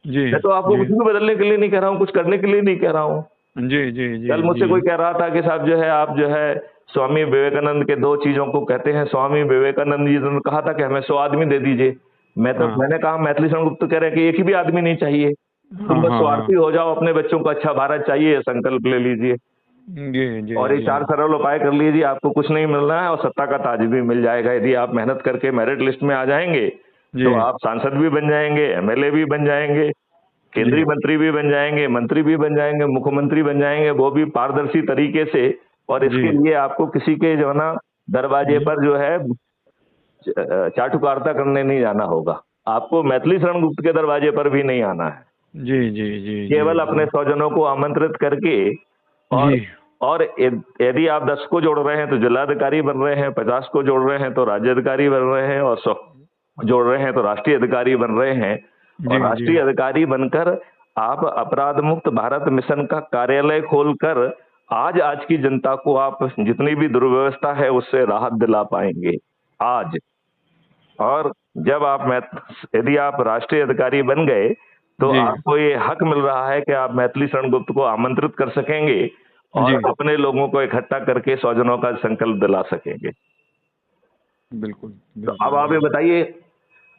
जी मैं तो आपको जी कुछ भी बदलने के लिए नहीं कह रहा हूँ, कुछ करने के लिए नहीं कह रहा हूँ। जी जी जी कल जी मुझसे कोई कह रहा था कि साहब जो है आप जो है स्वामी विवेकानंद के दो चीजों को कहते हैं। स्वामी विवेकानंद जी ने कहा था कि हमें 100 आदमी दे दीजिए। हाँ मैंने कहा मैथिली शरण गुप्त कह रहे हैं कि एक ही भी आदमी नहीं चाहिए, तुम हाँ बस हाँ हाँ। स्वार्थी हो जाओ, अपने बच्चों को अच्छा भारत चाहिए, ये संकल्प ले लीजिए जी जी और ये जी 4 सरल उपाय कर लीजिए, आपको कुछ नहीं मिलना है और सत्ता का ताज भी मिल जाएगा। यदि आप मेहनत करके मेरिट लिस्ट में आ जाएंगे जी तो आप सांसद भी बन जाएंगे, एमएलए भी बन जाएंगे, जी केंद्रीय मंत्री भी बन जाएंगे, मंत्री भी बन जाएंगे, मुख्यमंत्री बन जाएंगे, वो भी पारदर्शी तरीके से। और जी इसके लिए आपको किसी के जो है ना दरवाजे जी पर जो है चाटुकारिता करने नहीं जाना होगा। आपको मैथिली शरण गुप्त के दरवाजे पर भी नहीं आना है। जी जी जी जी केवल जी अपने स्वजनों को आमंत्रित करके जी और यदि आप 10 को जोड़ रहे हैं तो जिलाधिकारी बन रहे हैं, 50 को जोड़ रहे हैं तो राज्य अधिकारी बन रहे हैं और 100 जोड़ रहे हैं तो राष्ट्रीय अधिकारी बन रहे हैं। जी और जी राष्ट्रीय अधिकारी बनकर आप अपराध मुक्त भारत मिशन का कार्यालय खोलकर आज की जनता को आप जितनी भी दुर्व्यवस्था है उससे राहत दिला पाएंगे आज। और जब यदि आप राष्ट्रीय अधिकारी बन गए तो जी आपको ये हक मिल रहा है कि आप मैथिली शरण गुप्त को आमंत्रित कर सकेंगे और जी अपने लोगों को इकट्ठा करके स्वजनों का संकल्प दिला सकेंगे। बिल्कुल तो अब बिल्कुल आप ये बिल्कुल। बताइए,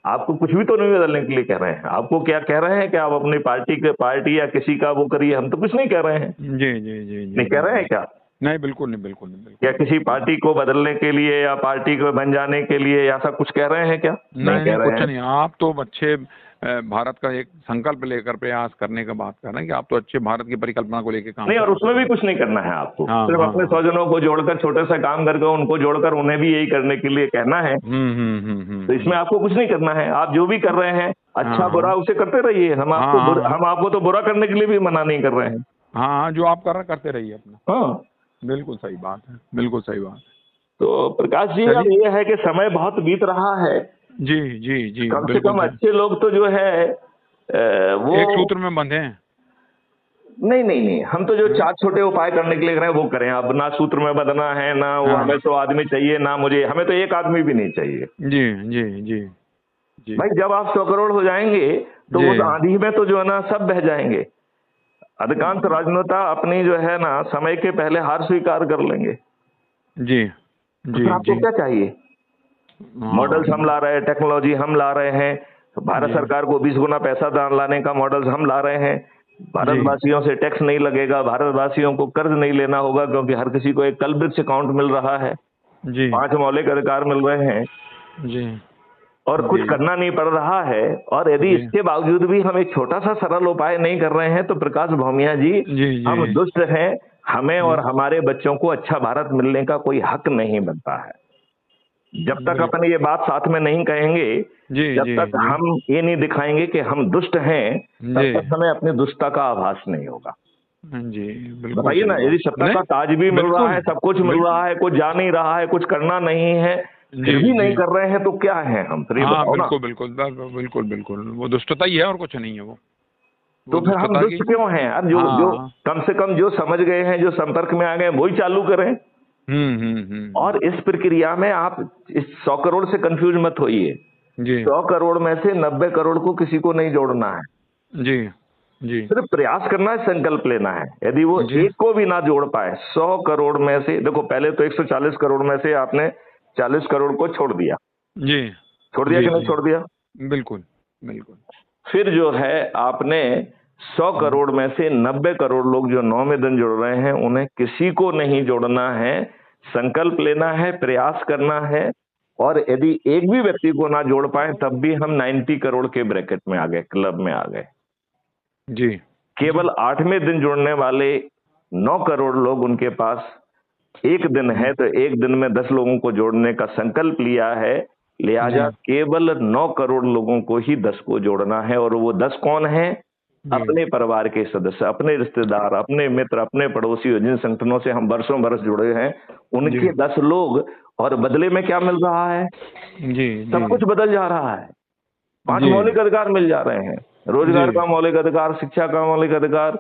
आपको कुछ भी तो नहीं बदलने के लिए कह रहे हैं। आपको क्या कह रहे हैं कि आप अपनी पार्टी या किसी का वो करिए, हम तो कुछ नहीं कह रहे हैं। जी जी जी जी नहीं कह जी रहे जी। हैं क्या? नहीं बिल्कुल नहीं, बिल्कुल नहीं, या बिल्कुल नहीं, किसी बिल्कुल पार्टी को बदलने के लिए या पार्टी को बन जाने के लिए ऐसा कुछ कह रहे हैं क्या? नहीं नहीं कह नहीं, रहे कुछ हैं। नहीं। आप तो अच्छे भारत का एक संकल्प लेकर प्रयास करने का बात कर रहे हैं कि आप तो अच्छे भारत की परिकल्पना को लेकर काम नहीं, और करना उसमें चाहते भी हैं। कुछ नहीं करना है आपको, हाँ सिर्फ हाँ अपने हाँ। स्वजनों को जोड़कर छोटे से काम करके उनको जोड़कर उन्हें भी यही करने के लिए कहना है। तो इसमें आपको कुछ नहीं करना है, आप जो भी कर रहे हैं हाँ अच्छा बुरा हाँ उसे करते रहिए। हाँ हाँ हाँ हम आपको तो बुरा करने के लिए भी मना नहीं कर रहे हैं। हाँ हाँ, जो आप कर रहे हैं करते रहिए अपना। हाँ, बिल्कुल सही बात है, बिल्कुल सही बात है। तो प्रकाश जी अब चलिए। ये है कि समय बहुत बीत रहा है। जी जी जी कम से बिल्कुल कम सही। अच्छे लोग तो जो है वो एक सूत्र में बंधे हैं। नहीं नहीं नहीं, हम तो जो हाँ 4 छोटे उपाय करने के लिए कर रहे हैं वो करें। अब ना सूत्र में बंधना है, ना वो हमें हाँ। 100 आदमी चाहिए, ना मुझे, हमें तो एक आदमी भी नहीं चाहिए। जी जी जी जी भाई जब आप 100 करोड़ हो जाएंगे तो जी उस आंधी में तो जो है ना सब बह जाएंगे। अधिकांश राजनेता अपनी जो है ना समय के पहले हार स्वीकार कर लेंगे। जी तो जी फिर आपको जी। क्या चाहिए? हाँ मॉडल्स हम ला रहे हैं, टेक्नोलॉजी हम ला रहे हैं, भारत जी सरकार को 20 गुना पैसा दान लाने का मॉडल्स हम ला रहे हैं। जी भारतवासियों से टैक्स नहीं लगेगा, भारतवासियों को कर्ज नहीं लेना होगा क्योंकि हर किसी को एक कल्पित अकाउंट मिल रहा है, जी 5 मौलिक अधिकार मिल रहे हैं जी और कुछ जी करना नहीं पड़ रहा है। और यदि जी इसके बावजूद भी हम एक छोटा सा सरल उपाय नहीं कर रहे हैं तो प्रकाश भौमिया जी, जी जी हम दुष्ट हैं। हमें जी और हमारे बच्चों को अच्छा भारत मिलने का कोई हक नहीं बनता है। जब तक बिल्कुल। अपन ये बात साथ में नहीं कहेंगे, जी जब जी तक जी हम ये नहीं दिखाएंगे कि हम दुष्ट हैं, तब जी तक हमें अपनी दुष्टता का आभास नहीं होगा। जी बिल्कुल बताइए सही ना, यदि बात। सत्ता का नहीं ताज भी मिल रहा बिल्कुल है, सब कुछ मिल बिल्कुल। रहा है, कुछ जा नहीं रहा है, कुछ करना नहीं है, जी फिर भी जी। नहीं कर रहे हैं तो क्या है हम? फिर ये हाँ बताओ ना। बिल्कुल बिल्कुल बिल्कुल बिल्कुल, वो दुष्टता ही है और कुछ नहीं है वो तो फिर हम दुष्टता की। दुष्ट क्यों हैं? अब जो हाँ। कम से कम जो समझ गए हैं, जो संपर्क में आ गए हैं, वही चालू करें। और हम्म। इस प्रक्रिया में आप इस 100 करोड़ से कंफ्यूज मत होइए। जी 100 करोड़ में से 90 करोड़ को किसी को नहीं जोड़ना है, जी जी सिर्फ प्रयास करना है, संकल्प लेना है। यदि वो जी एक को भी ना जोड़ पाए 100 करोड़ में से, देखो पहले तो 140 करोड़ में से आपने 40 करोड़ को छोड़ दिया। जी छोड़ दिया जी कि नहीं जी छोड़ दिया? बिल्कुल बिल्कुल। फिर जो है आपने 100 हम्म, करोड़ में से 90 करोड़ लोग जो 9 में दिन जुड़ रहे हैं, उन्हें किसी को नहीं जोड़ना है। संकल्प लेना है, प्रयास करना है। और यदि एक भी व्यक्ति को ना जोड़ पाए तब भी हम 90 करोड़ के ब्रैकेट में आ गए, क्लब में आ गए। जी जी केवल 8वें दिन जुड़ने वाले 9 करोड़ लोग, उनके पास एक दिन है तो एक दिन में 10 लोगों को जोड़ने का संकल्प लिया है। जी लिहाजा केवल 9 करोड़ लोगों को ही 10 को जोड़ना है। और वो 10 कौन है? जी अपने परिवार के सदस्य, अपने रिश्तेदार, अपने मित्र, अपने पड़ोसी, और जिन संगठनों से हम बरसों बरस जुड़े हैं, जी उनके 10 लोग। और बदले में क्या मिल रहा है? जी जी सब कुछ बदल जा रहा है। 5 जी मौलिक अधिकार मिल जा रहे हैं। जी रोजगार का मौलिक अधिकार, शिक्षा का मौलिक अधिकार,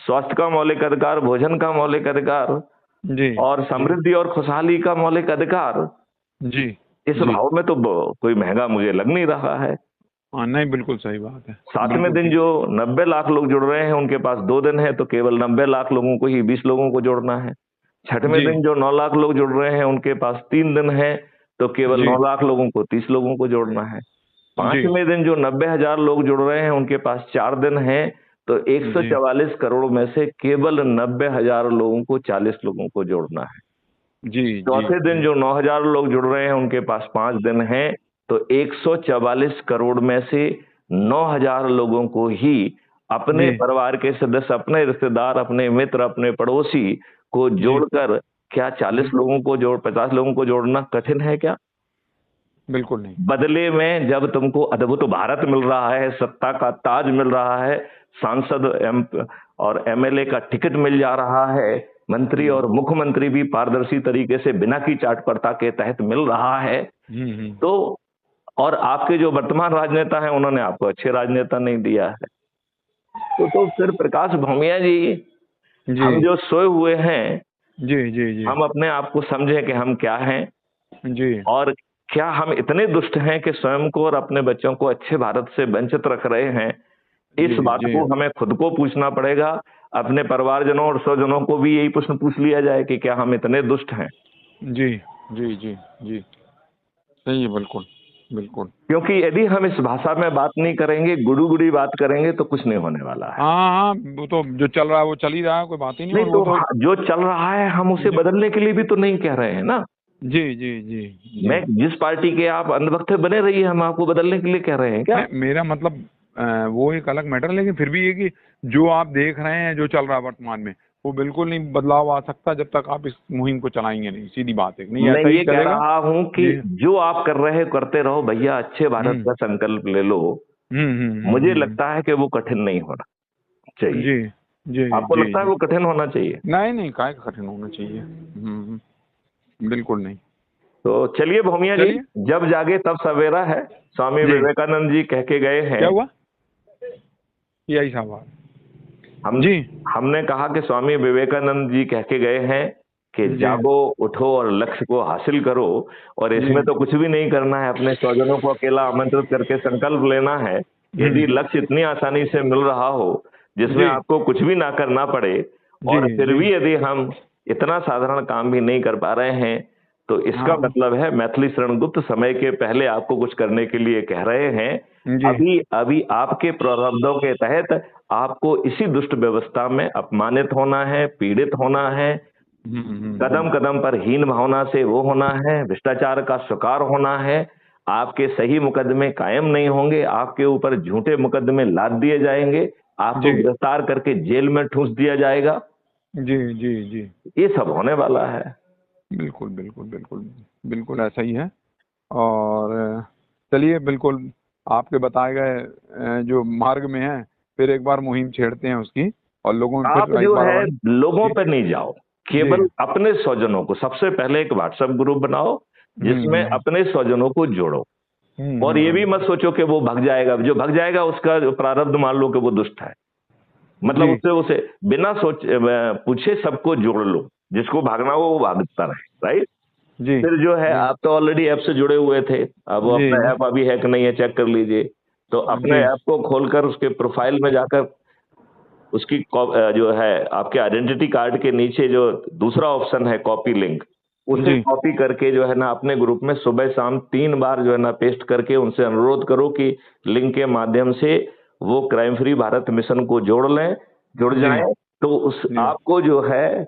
स्वास्थ्य का मौलिक अधिकार, भोजन का मौलिक अधिकार जी और जी समृद्धि और खुशहाली का मौलिक अधिकार। जी इस जी भाव में तो कोई महंगा मुझे लग नहीं रहा है। हाँ नहीं, बिल्कुल सही बात है। 7वें दिन जो 90 लाख लोग जुड़ रहे हैं उनके पास 2 दिन है, तो केवल 90 लाख लोगों को ही 20 लोगों को जोड़ना है। 6वें जी दिन जो 9 लाख लोग जुड़ रहे हैं उनके पास 3 दिन है, तो केवल जी 9 लाख लोगों को 30 लोगों को जोड़ना है। जी 5वें दिन जो 90,000 लोग जुड़ रहे हैं उनके पास 4 दिन है, तो जी 144 करोड़ में से केवल 90,000 लोगों को 40 लोगों को जोड़ना है। जी जी चौथे दिन जी जो 9,000 लोग जुड़ रहे हैं उनके पास 5 दिन है, तो 144 करोड़ में से 9,000 लोगों को ही अपने जी परिवार के सदस्य, अपने रिश्तेदार, अपने मित्र, अपने पड़ोसी को जी जोड़कर, क्या 40 जी लोगों को जोड़ 50 लोगों को जोड़ना कठिन है क्या? बिल्कुल नहीं। बदले में जब तुमको अद्भुत भारत मिल रहा है, सत्ता का ताज मिल रहा है, सांसद और एमएलए का टिकट मिल जा रहा है, मंत्री और मुख्यमंत्री भी पारदर्शी तरीके से बिना की चाटपर्ता के तहत मिल रहा है, हम्म। तो और आपके जो वर्तमान राजनेता हैं उन्होंने आपको अच्छे राजनेता नहीं दिया है, तो फिर प्रकाश भौमिया जी, जी हम जो सोए हुए हैं, जी जी जी हम अपने आप को समझें कि हम क्या हैं, जी और क्या हम इतने दुष्ट हैं कि स्वयं को और अपने बच्चों को अच्छे भारत से वंचित रख रहे हैं? इस जी बात जी को हमें खुद को पूछना पड़ेगा। अपने परिवारजनों और स्वजनों को भी यही प्रश्न पूछ लिया जाए कि क्या हम इतने दुष्ट हैं? जी जी जी जी सही है, बिल्कुल बिल्कुल। क्योंकि यदि हम इस भाषा में बात नहीं करेंगे, गुड़ी-गुड़ी बात करेंगे, तो कुछ नहीं होने वाला है। हाँ हाँ, वो तो जो चल रहा है वो चल ही रहा है, कोई बात ही नहीं। नहीं और वो तो तो जो चल रहा है हम उसे जी बदलने के लिए भी तो नहीं कह रहे हैं ना। जी जी जी जी मैं जिस पार्टी के आप अंधभक्त बने रहिए, हम आपको बदलने के लिए कह रहे हैं क्या? नहीं, मेरा मतलब वो एक अलग मैटर है, लेकिन फिर भी ये कि जो आप देख रहे हैं जो चल रहा है वर्तमान में, वो बिल्कुल नहीं बदलाव आ सकता जब तक आप इस मुहिम को चलाएंगे नहीं। सीधी बात है, नहीं मैं ऐसा ही ये कह चलेगा। रहा हूं कि जी जो आप कर रहे हो करते रहो भैया, अच्छे भारत हम्म का संकल्प ले लो। मुझे लगता है कि वो कठिन नहीं होना चाहिए। जी जी आपको जी लगता है जी वो कठिन होना चाहिए? नहीं नहीं, काय का कठिन होना चाहिए। बिल्कुल नहीं। तो चलिए भौमिया जी, चलिए। जब जागे तब सवेरा है, स्वामी जी विवेकानंद जी कह के गए हैं। क्या हुआ, यही सवाल। हम जी हमने कहा कि स्वामी विवेकानंद जी कह के गए हैं कि जी जागो, उठो और लक्ष्य को हासिल करो। और जी इसमें तो कुछ भी नहीं करना है, अपने स्वजनों को अकेला आमंत्रित करके संकल्प लेना है। यदि लक्ष्य इतनी आसानी से मिल रहा हो, जिसमें जी आपको कुछ भी ना करना पड़े, जी और फिर जी भी यदि हम इतना साधारण काम भी नहीं कर पा रहे हैं, तो इसका हाँ मतलब है मैथिली शरण गुप्त समय के पहले आपको कुछ करने के लिए कह रहे हैं। जी अभी अभी आपके प्रारब्धों के तहत आपको इसी दुष्ट व्यवस्था में अपमानित होना है, पीड़ित होना है, कदम कदम पर हीन भावना से वो होना है, भ्रष्टाचार का शिकार होना है। आपके सही मुकदमे कायम नहीं होंगे, आपके ऊपर झूठे मुकदमे लाद दिए जाएंगे, आपको जी गिरफ्तार करके जेल में ठूंस दिया जाएगा। जी जी जी ये सब होने वाला है। बिल्कुल बिल्कुल बिल्कुल बिल्कुल ऐसा ही है। और चलिए, बिल्कुल आपके बताए गए जो मार्ग में है, फिर एक बार मुहिम छेड़ते हैं उसकी, और लोगों में आप फिर एक जो बार है और। लोगों जी पे नहीं जाओ, जी केवल अपने स्वजनों को सबसे पहले एक व्हाट्सएप ग्रुप बनाओ, जिसमें हम्म अपने स्वजनों को जोड़ो। हम्म और ये भी हम्म, मत सोचो कि वो भाग जाएगा, जो भाग जाएगा उसका जो प्रारब्ध मान लो कि वो दुष्ट है। मतलब जी उससे उसे बिना पूछे सबको जोड़ लो, जिसको भागना हो वो भागता रहे, राइट? जी फिर जो है, जी आप तो ऑलरेडी ऐप से जुड़े हुए थे, अब वो जी अपना ऐप अभी हैक नहीं है, चेक कर लीजिए। तो अपने जी ऐप को खोलकर उसके प्रोफाइल में जाकर उसकी जो है आपके आइडेंटिटी कार्ड के नीचे जो दूसरा ऑप्शन है कॉपी लिंक, उसे जी कॉपी करके जो है ना अपने ग्रुप में सुबह शाम 3 बार जो है ना पेस्ट करके उनसे अनुरोध करो कि लिंक के माध्यम से वो क्राइम फ्री भारत मिशन को जोड़ लें, जुड़ जी जाएं। तो उस जी आपको जो है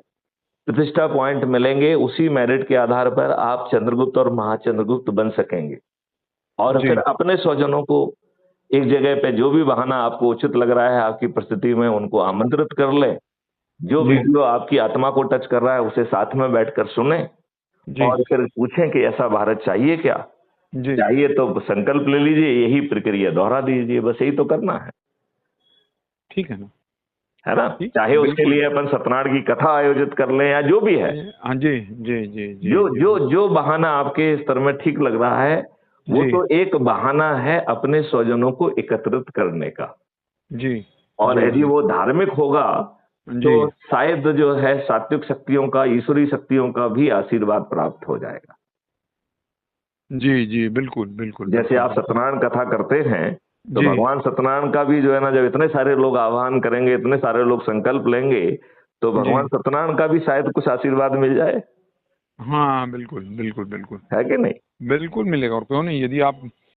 प्रतिष्ठा पॉइंट मिलेंगे, उसी मेरिट के आधार पर आप चंद्रगुप्त और महाचंद्रगुप्त बन सकेंगे। और जी फिर अपने स्वजनों को एक जगह पे जो भी बहाना आपको उचित लग रहा है आपकी परिस्थिति में, उनको आमंत्रित कर लें। जो जी वीडियो आपकी आत्मा को टच कर रहा है उसे साथ में बैठकर सुने, जी और फिर पूछें कि ऐसा भारत चाहिए क्या? जी चाहिए तो संकल्प ले लीजिए, यही प्रक्रिया दोहरा दीजिए, बस यही तो करना ठीक है ना। है ना? ठीक, चाहे उसके बिल्कुल। लिए अपन सत्यनारायण की कथा आयोजित कर लें या जो भी है, हाँ जी जी जी जी जो जी जो जो बहाना आपके स्तर में ठीक लग रहा है, वो जी तो एक बहाना है अपने स्वजनों को एकत्रित करने का। जी और जी यदि जी वो धार्मिक होगा, जी तो शायद जो है सात्विक शक्तियों का, ईश्वरी शक्तियों का भी आशीर्वाद प्राप्त हो जाएगा। जी जी बिल्कुल बिल्कुल जैसे बिल्कुल आप बिल्कुल। सत्यनारायण कथा करते हैं, तो जी भगवान सत्यनारायण का भी जो है ना, जब इतने सारे लोग आह्वान करेंगे, इतने सारे लोग संकल्प लेंगे, तो जी। भगवान सत्यनारायण का भी शायद कुछ आशीर्वाद मिल जाए। हाँ बिल्कुल बिल्कुल बिल्कुल। है कि नहीं? बिल्कुल मिलेगा, और क्यों नहीं। यदि आप